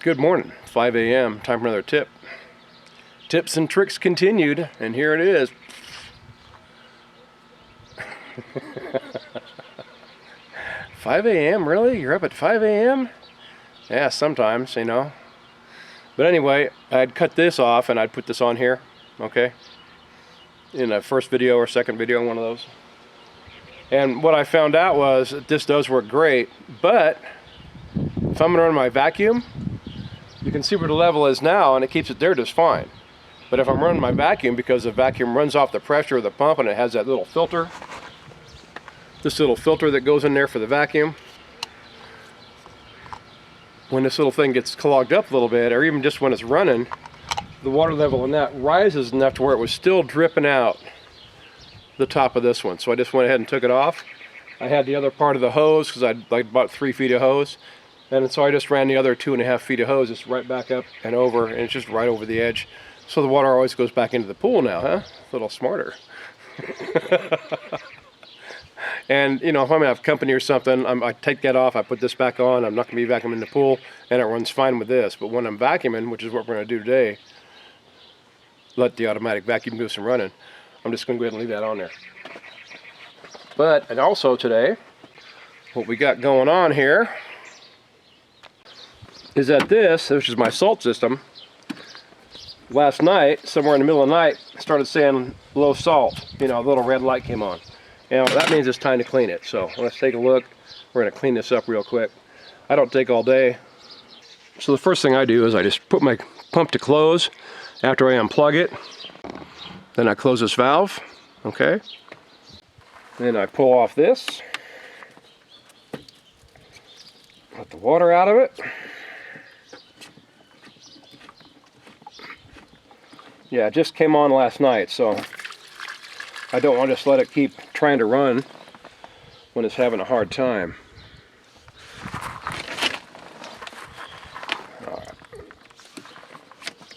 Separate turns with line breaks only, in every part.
Good morning, 5 a.m. Time for another tip. Tips and tricks continued, and here it is. $5 a.m. Really? You're up at 5 a.m.? Yeah, sometimes, you know. But anyway, I'd cut this off and I'd put this on here, okay? In a first video or second video, one of those. And what I found out was that this does work great, but if I'm gonna run my vacuum, you can see where the level is now and it keeps it there just fine. But if I'm running my vacuum, because the vacuum runs off the pressure of the pump and it has that little filter, this little filter that goes in there for the vacuum, when this little thing gets clogged up a little bit, or even just when it's running, the water level in that rises enough to where it was still dripping out the top of this one. So I just went ahead and took it off. I had the other part of the hose because I bought 3 feet of hose. And so I just ran the other 2.5 feet of hose just right back up and over, and it's just right over the edge. So the water always goes back into the pool now, huh? A little smarter. And you know, if I'm gonna have company or something, I take that off, I put this back on, I'm not gonna be vacuuming the pool, and it runs fine with this. But when I'm vacuuming, which is what we're gonna do today, let the automatic vacuum do some running, I'm just gonna go ahead and leave that on there. But, and also today, what we got going on here is that this, which is my salt system, last night, somewhere in the middle of the night, started saying low salt. You know, a little red light came on. And that means it's time to clean it. So let's take a look. We're going to clean this up real quick. I don't take all day. So the first thing I do is I just put my pump to close after I unplug it. Then I close this valve, okay? Then I pull off this. Let the water out of it. Yeah, it just came on last night, so I don't want to just let it keep trying to run when it's having a hard time.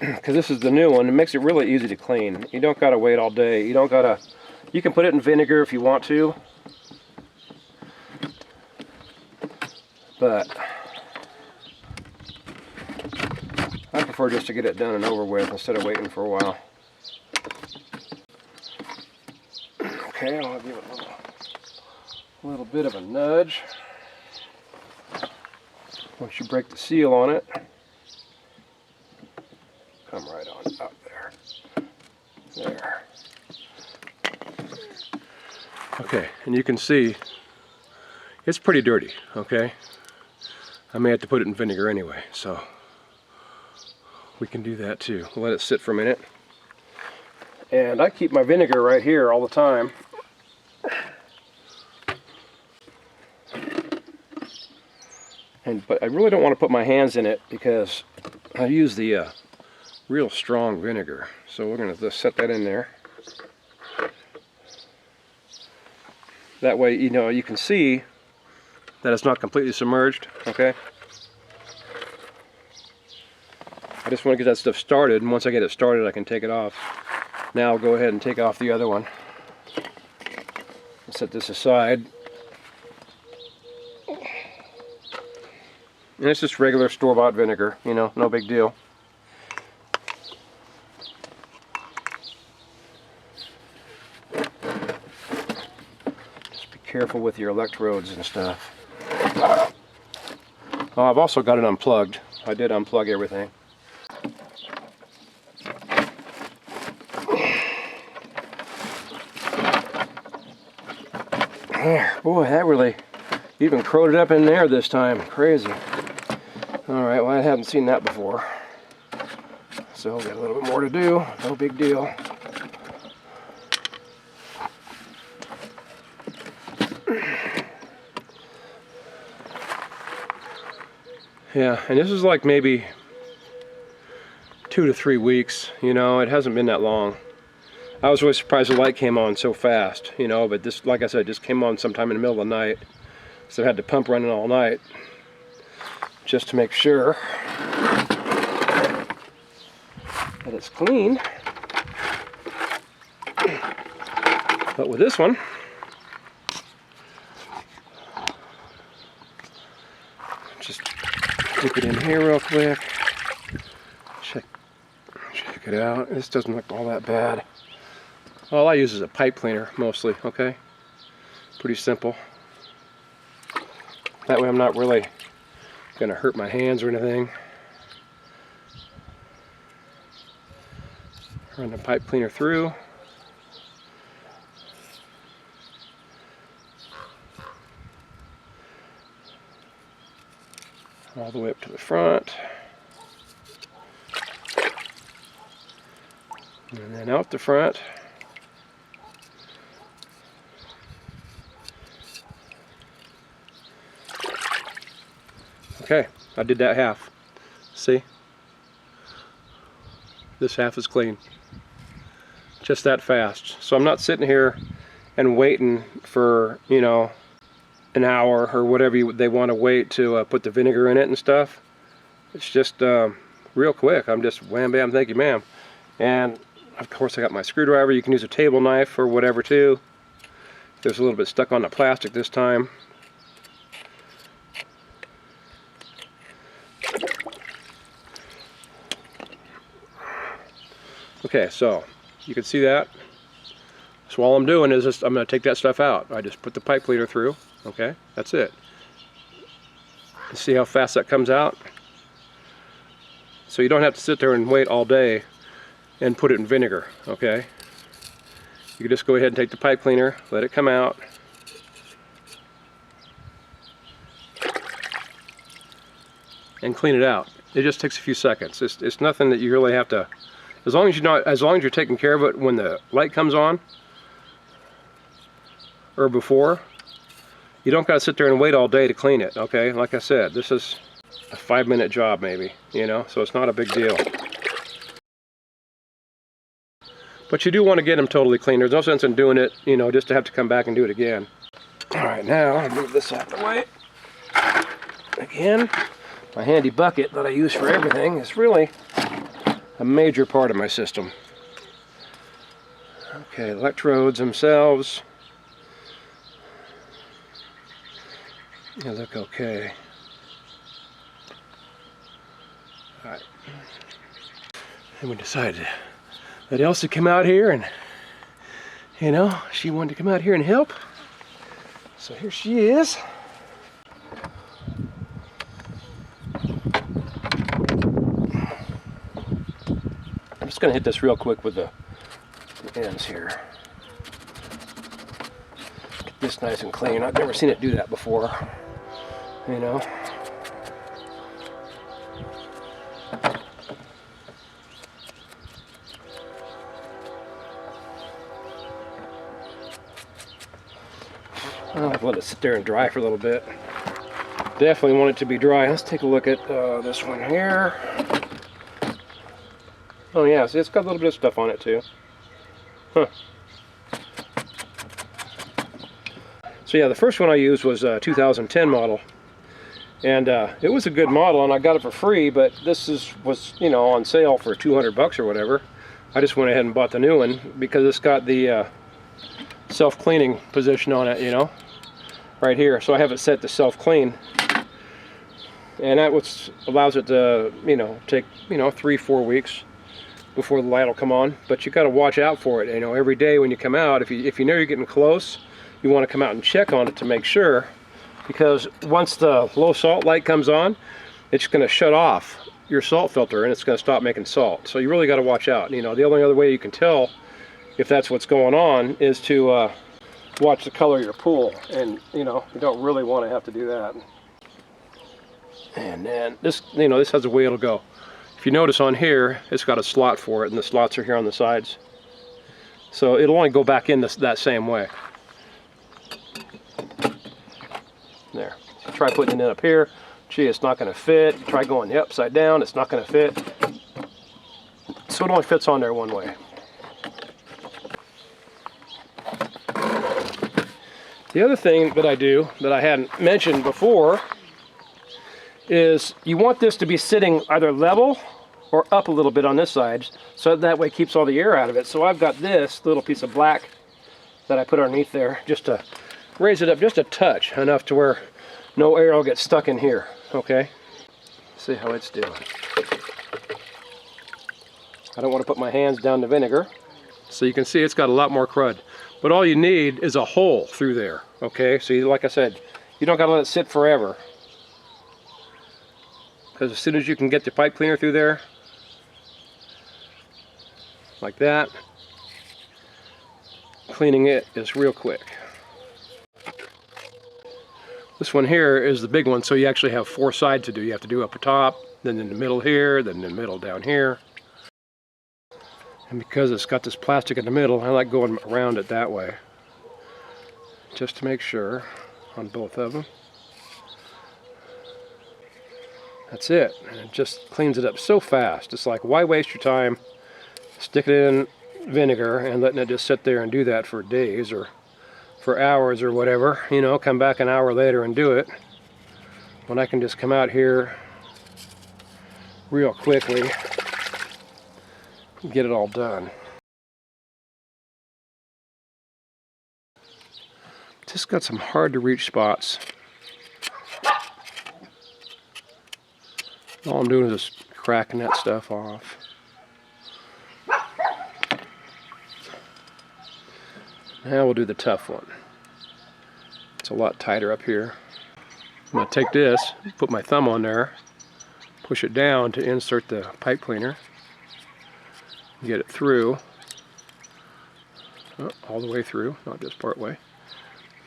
Because this is the new one, it makes it really easy to clean. You don't gotta wait all day. You don't gotta. You can put it in vinegar if you want to, but I prefer just to get it done and over with instead of waiting for a while. Okay, I'll give it a little bit of a nudge. Once you break the seal on it, come right on up there. There. Okay, and you can see it's pretty dirty, okay? I may have to put it in vinegar anyway, so we can do that too. We'll let it sit for a minute. And I keep my vinegar right here all the time. But I really don't want to put my hands in it because I use the real strong vinegar. So we're going to just set that in there. That way, you know, you can see that it's not completely submerged, okay? I just want to get that stuff started, and once I get it started, I can take it off. Now I'll go ahead and take off the other one. I'll set this aside. And it's just regular store-bought vinegar, you know, no big deal. Just be careful with your electrodes and stuff. Oh, I've also got it unplugged. I did unplug everything. There, boy, that really even corroded up in there this time. Crazy. Alright, well, I haven't seen that before. So we've got a little bit more to do. No big deal. Yeah, and this is like maybe 2 to 3 weeks, you know, it hasn't been that long. I was really surprised the light came on so fast, you know, but this, like I said, just came on sometime in the middle of the night. So I had the pump running all night just to make sure that it's clean. But with this one, just Dip it in here real quick. Check it out. This doesn't look all that bad. All I use is a pipe cleaner mostly, okay? Pretty simple. That way I'm not really gonna hurt my hands or anything. Run the pipe cleaner through. All the way up to the front. And then out the front. Okay, I did that half. See? This half is clean. Just that fast. So I'm not sitting here and waiting for, you know, an hour or whatever they want to wait to put the vinegar in it and stuff. It's just real quick. I'm just wham bam, thank you ma'am. And of course I got my screwdriver. You can use a table knife or whatever too. There's a little bit stuck on the plastic this time. Okay, so you can see that. So all I'm doing is I'm going to take that stuff out. I just put the pipe cleaner through. Okay, that's it. See how fast that comes out? So you don't have to sit there and wait all day and put it in vinegar, okay? You can just go ahead and take the pipe cleaner, let it come out. And clean it out. It just takes a few seconds. It's nothing that you really have to, as long as you're taking care of it when the light comes on or before. You don't got to sit there and wait all day to clean it, okay? Like I said, this is a 5-minute job maybe, you know, so it's not a big deal. But you do want to get them totally clean. There's no sense in doing it, you know, just to have to come back and do it again. All right, now I'll move this out of the way. Again, my handy bucket that I use for everything is really a major part of my system. Okay, electrodes themselves. They look okay. Alright. And we decided that Elsie come out here and, you know, she wanted to come out here and help. So here she is. I'm just going to hit this real quick with the ends here. Get this nice and clean. I've never seen it do that before. You know. I'll let it sit there and dry for a little bit. Definitely want it to be dry. Let's take a look at this one here. Oh yeah, see, it's got a little bit of stuff on it too. Huh. So yeah, the first one I used was a 2010 model. And it was a good model, and I got it for free, but this was, you know, on sale for 200 bucks or whatever. I just went ahead and bought the new one because it's got the self-cleaning position on it, you know, right here. So I have it set to self-clean, and that allows it to, you know, take, you know, 3-4 weeks before the light will come on. But you got to watch out for it, you know, every day when you come out. If you know you're getting close, you want to come out and check on it to make sure. Because once the low salt light comes on, it's going to shut off your salt filter and it's going to stop making salt. So you really got to watch out. You know, the only other way you can tell if that's what's going on is to watch the color of your pool. And, you know, you don't really want to have to do that. And then this, you know, this has a way it'll go. If you notice on here, it's got a slot for it, and the slots are here on the sides. So it'll only go back in that same way. There. Try putting it up here. Gee, it's not going to fit. Try going the upside down. It's not going to fit. So it only fits on there one way. The other thing that I do that I hadn't mentioned before is you want this to be sitting either level or up a little bit on this side, so that way it keeps all the air out of it. So I've got this little piece of black that I put underneath there just to raise it up just a touch, enough to where no air will get stuck in here, okay? See how it's doing. I don't want to put my hands down the vinegar. So you can see it's got a lot more crud. But all you need is a hole through there, okay? So like I said, you don't gotta let it sit forever. Because as soon as you can get the pipe cleaner through there, like that, cleaning it is real quick. This one here is the big one, so you actually have 4 sides to do. You have to do up the top, then in the middle here, then in the middle down here. And because it's got this plastic in the middle, I like going around it that way. Just to make sure on both of them. That's it. And it just cleans it up so fast. It's like, why waste your time sticking it in vinegar and letting it just sit there and do that for days or for hours or whatever. You know, come back an hour later and do it. When I can just come out here real quickly get it all done. Just got some hard to reach spots. All I'm doing is just cracking that stuff off. Now we'll do the tough one. It's a lot tighter up here. I'm going to take this, put my thumb on there, push it down to insert the pipe cleaner. Get it through, all the way through, not just part way.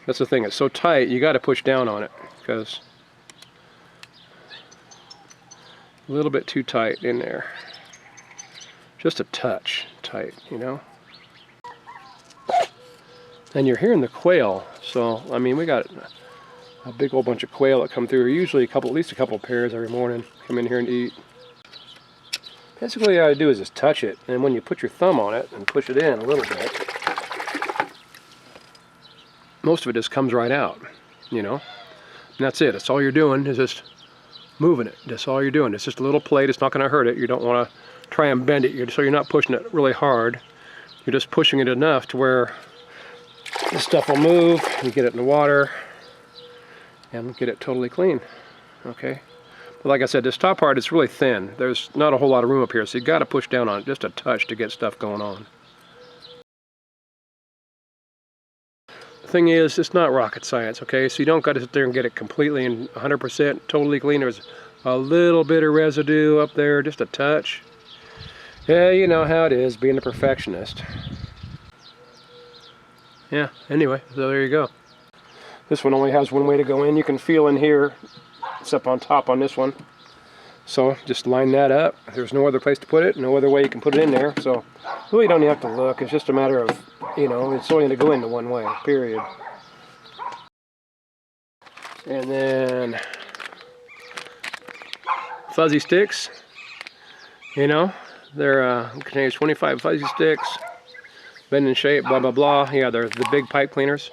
That's the thing, it's so tight, you got to push down on it because a little bit too tight in there. Just a touch tight, you know. And you're hearing the quail, so I mean we got a big old bunch of quail that come through. Usually at least a couple of pairs every morning come in here and eat. Basically all you do is just touch it, and when you put your thumb on it and push it in a little bit, most of it just comes right out, you know. And that's it. That's all you're doing is just moving it. That's all you're doing. It's just a little plate. It's not going to hurt it. You don't want to try and bend it, so you're not pushing it really hard. You're just pushing it enough to where the stuff will move. You get it in the water and get it totally clean. Okay. But like I said, this top part is really thin. There's not a whole lot of room up here, so you got to push down on it just a touch to get stuff going on. The thing is, it's not rocket science, okay? So you don't got to sit there and get it completely and 100% totally clean. There's a little bit of residue up there, just a touch. Yeah, you know how it is, being a perfectionist. Yeah, anyway, so there you go. This one only has one way to go in. You can feel in here. It's up on top on this one. So just line that up. There's no other place to put it, no other way you can put it in there. So really don't have to look. It's just a matter of, you know, it's only going to go into one way, period. And then fuzzy sticks, you know, they're contains 25 fuzzy sticks, bend in shape, blah, blah, blah. Yeah, they're the big pipe cleaners.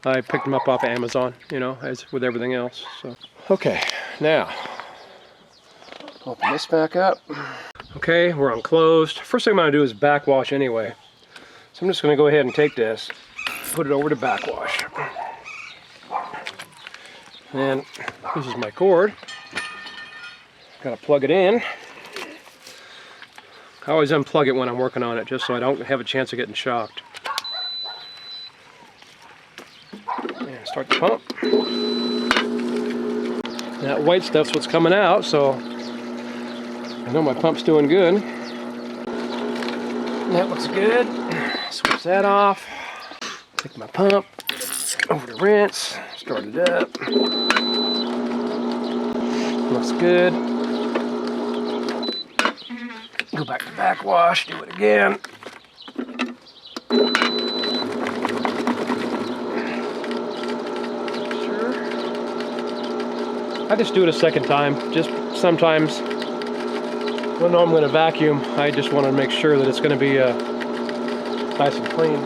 I picked them up off of Amazon, you know, as with everything else. So okay, now open this back up. Okay, we're unclosed. First thing I'm going to do is backwash anyway. So I'm just going to go ahead and take this, put it over to backwash. And this is my cord. Got to plug it in. I always unplug it when I'm working on it, just so I don't have a chance of getting shocked. And start the pump. That white stuff's what's coming out, so I know my pump's doing good. That looks good. Switch that off. Take my pump over to rinse. Start it up. Looks good. Go back to backwash. Do it again. Sure. I just do it a second time. Just sometimes when I'm going to vacuum, I just want to make sure that it's going to be nice and clean.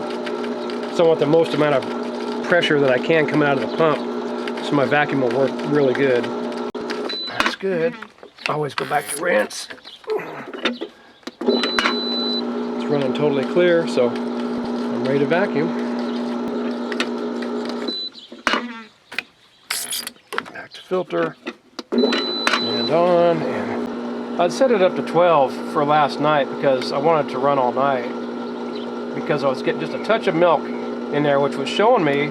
So I want the most amount of pressure that I can come out of the pump, so my vacuum will work really good. That's good. Always go back to rinse. It's running totally clear, so I'm ready to vacuum. Back to filter. And turned on, and I'd set it up to 12 for last night because I wanted to run all night, because I was getting just a touch of milk in there, which was showing me,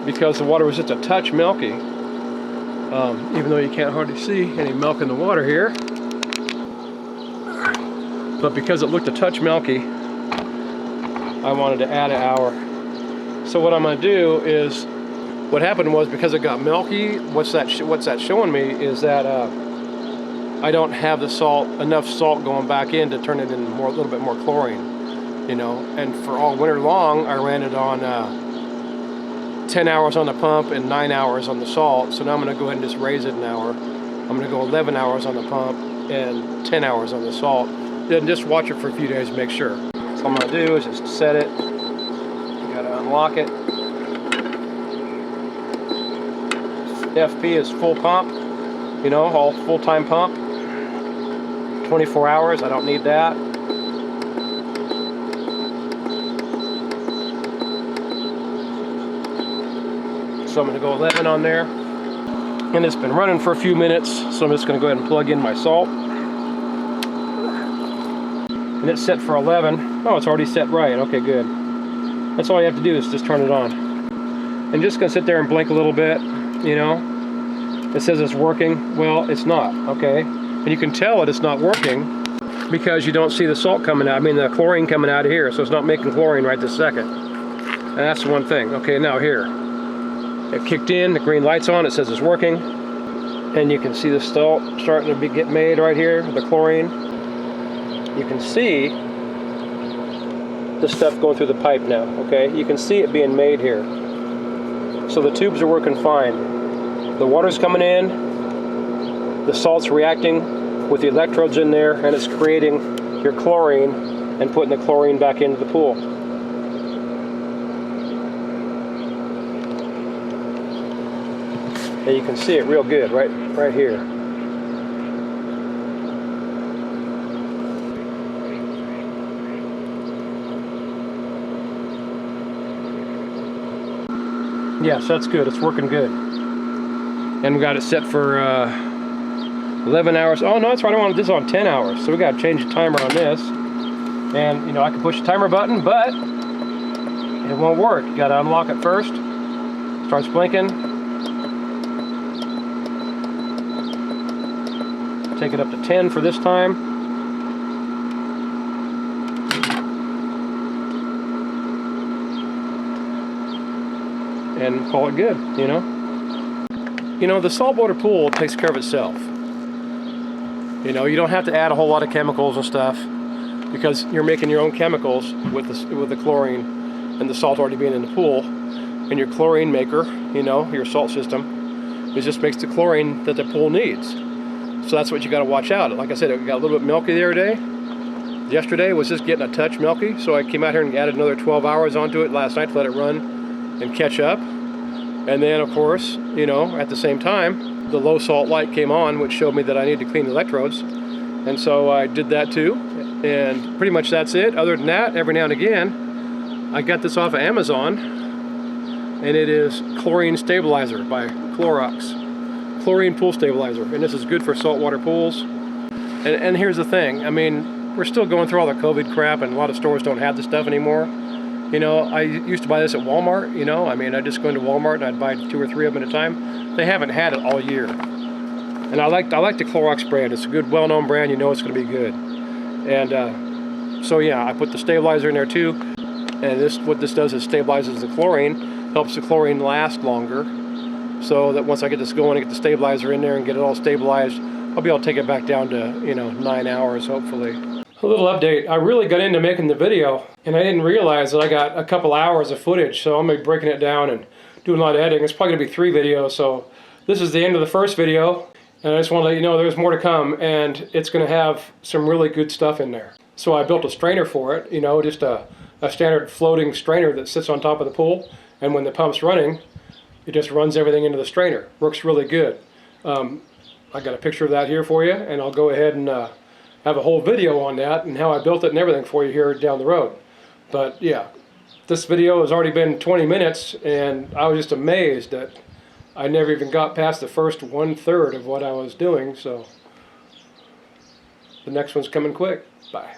because the water was just a touch milky, even though you can't hardly see any milk in the water here, but because it looked a touch milky, I wanted to add an hour. So what I'm going to do is, what happened was, because it got milky, what's that showing me is that I don't have enough salt going back in to turn it into a little bit more chlorine, you know. And for all winter long, I ran it on 10 hours on the pump and 9 hours on the salt. So now I'm going to go ahead and just raise it an hour. I'm going to go 11 hours on the pump and 10 hours on the salt. Then just watch it for a few days to make sure. So I'm going to do is just set it. You got to unlock it. FP is full pump, you know, all full-time pump. 24 hours, I don't need that. So I'm going to go 11 on there. And it's been running for a few minutes, so I'm just going to go ahead and plug in my salt. And it's set for 11. Oh, it's already set right. Okay, good. That's all you have to do is just turn it on. And just going to sit there and blink a little bit, you know. It says it's working. Well, it's not, okay? And you can tell it's not working because you don't see the salt coming out. I mean, the chlorine coming out of here, so it's not making chlorine right this second. And that's one thing. Okay, now here. It kicked in, the green light's on, it says it's working. And you can see the salt starting to get made right here, the chlorine. You can see the stuff going through the pipe now, okay? You can see it being made here. So the tubes are working fine. The water's coming in, the salt's reacting with the electrodes in there, and it's creating your chlorine and putting the chlorine back into the pool. And you can see it real good right here. Yes, that's good. It's working good. And we got it set for 11 hours. Oh no, that's right. I wanted this on 10 hours. So we got to change the timer on this. And you know, I can push the timer button, but it won't work. You got to unlock it first. Starts blinking. Take it up to 10 for this time. And call it good, you know. You know, the saltwater pool takes care of itself. You know, you don't have to add a whole lot of chemicals and stuff because you're making your own chemicals with the chlorine and the salt already being in the pool. And your chlorine maker, you know, your salt system, it just makes the chlorine that the pool needs. So that's what you got to watch out. Like I said, it got a little bit milky the other day. Yesterday was just getting a touch milky, so I came out here and added another 12 hours onto it last night to let it run and catch up. And then, of course, you know, at the same time, the low salt light came on, which showed me that I need to clean the electrodes. And so I did that too. And pretty much that's it. Other than that, every now and again, I got this off of Amazon, and it is chlorine stabilizer by Clorox. Chlorine pool stabilizer. And this is good for saltwater pools. And here's the thing. I mean, we're still going through all the COVID crap, and a lot of stores don't have this stuff anymore. You know, I used to buy this at Walmart, you know. I mean, I'd just go into Walmart and I'd buy 2 or 3 of them at a time. They haven't had it all year. And I like the Clorox brand. It's a good, well-known brand. You know it's going to be good. And so, yeah, I put the stabilizer in there too. And what this does is stabilizes the chlorine, helps the chlorine last longer. So that once I get this going and get the stabilizer in there and get it all stabilized, I'll be able to take it back down to, you know, 9 hours, hopefully. A little update. I really got into making the video, and I didn't realize that I got a couple hours of footage, so I'm going to be breaking it down and doing a lot of editing. It's probably going to be 3 videos, so this is the end of the first video, and I just want to let you know there's more to come, and it's going to have some really good stuff in there. So I built a strainer for it, you know, just a standard floating strainer that sits on top of the pool, and when the pump's running, it just runs everything into the strainer. Works really good. I got a picture of that here for you, and I'll go ahead and have a whole video on that and how I built it and everything for you here down the road. But yeah, this video has already been 20 minutes, and I was just amazed at I never even got past the first 1/3 of what I was doing, so the next one's coming quick. Bye.